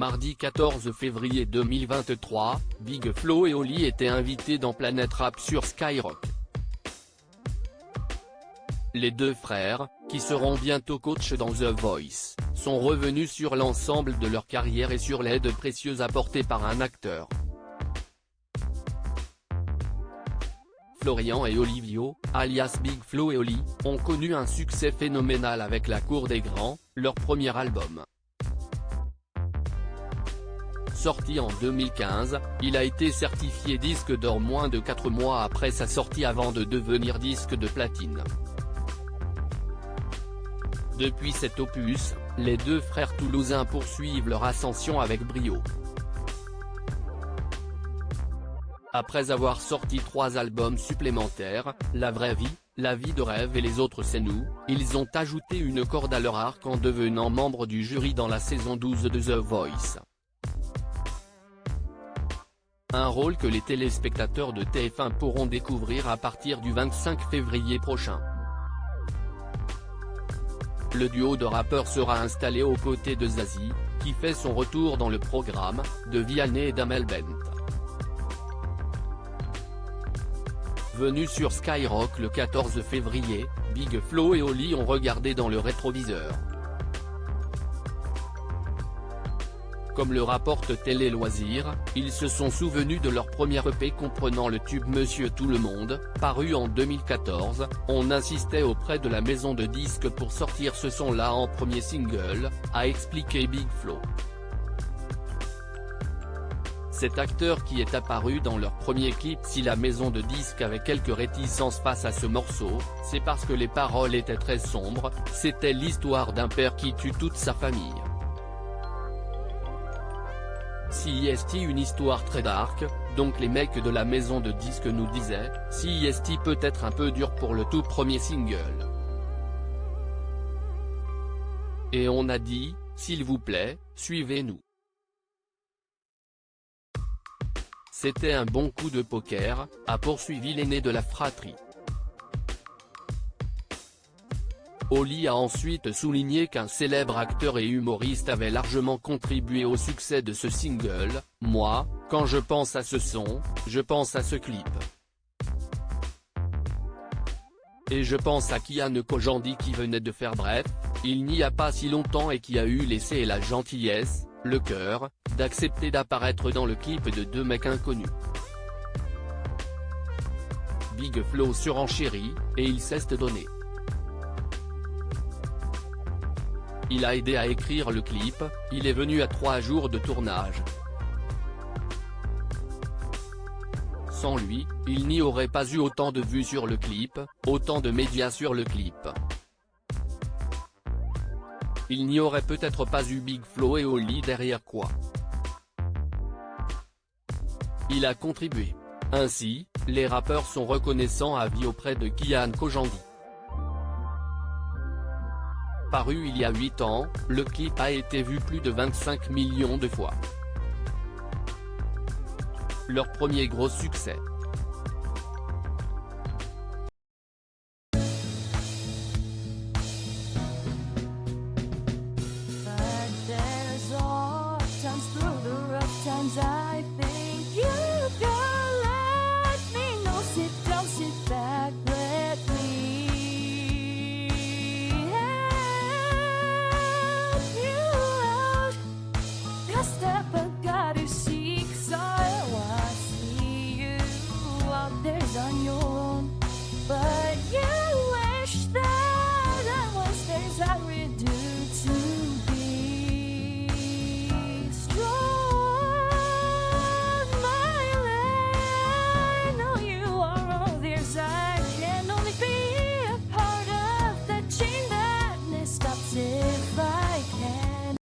Mardi 14 février 2023, Big Flo et Oli étaient invités dans Planet Rap sur Skyrock. Les deux frères, qui seront bientôt coachs dans The Voice, sont revenus sur l'ensemble de leur carrière et sur l'aide précieuse apportée par un acteur. Florian et Olivio, alias Big Flo et Oli, ont connu un succès phénoménal avec La Cour des Grands, leur premier album. Sorti en 2015, il a été certifié disque d'or moins de 4 mois après sa sortie avant de devenir disque de platine. Depuis cet opus, les deux frères toulousains poursuivent leur ascension avec brio. Après avoir sorti 3 albums supplémentaires, La Vraie Vie, La Vie de Rêve et Les Autres C'est Nous, ils ont ajouté une corde à leur arc en devenant membres du jury dans la saison 12 de The Voice. Un rôle que les téléspectateurs de TF1 pourront découvrir à partir du 25 février prochain. Le duo de rappeurs sera installé aux côtés de Zazie, qui fait son retour dans le programme, de Vianney et d'Amel Bent. Venus sur Skyrock le 14 février, Big Flo et Oli ont regardé dans le rétroviseur. Comme le rapporte Télé Loisirs, ils se sont souvenus de leur première EP comprenant le tube Monsieur Tout le Monde, paru en 2014, on insistait auprès de la maison de disques pour sortir ce son-là en premier single, a expliqué Big Flo. Cet acteur qui est apparu dans leur premier clip si la maison de disques avait quelques réticences face à ce morceau, c'est parce que les paroles étaient très sombres, c'était l'histoire d'un père qui tue toute sa famille. CIST une histoire très dark, donc les mecs de la maison de disques nous disaient, CIST peut être un peu dur pour le tout premier single. Et on a dit, s'il vous plaît, suivez-nous. C'était un bon coup de poker, a poursuivi l'aîné de la fratrie. Oli a ensuite souligné qu'un célèbre acteur et humoriste avait largement contribué au succès de ce single. Moi, quand je pense à ce son, je pense à ce clip. Et je pense à Kian Kojandi qui venait de faire Bref, il n'y a pas si longtemps et qui a eu l'essai et la gentillesse, le cœur, d'accepter d'apparaître dans le clip de 2 mecs inconnus. Big Flo surenchérit, et il s'est donné. Il a aidé à écrire le clip, il est venu à 3 jours de tournage. Sans lui, il n'y aurait pas eu autant de vues sur le clip, autant de médias sur le clip. Il n'y aurait peut-être pas eu Big Flo et Oli derrière quoi. Il a contribué. Ainsi, les rappeurs sont reconnaissants à vie auprès de Kian Kojandi. Paru il y a 8 ans, le clip a été vu plus de 25 millions de fois. Leur premier gros succès. Step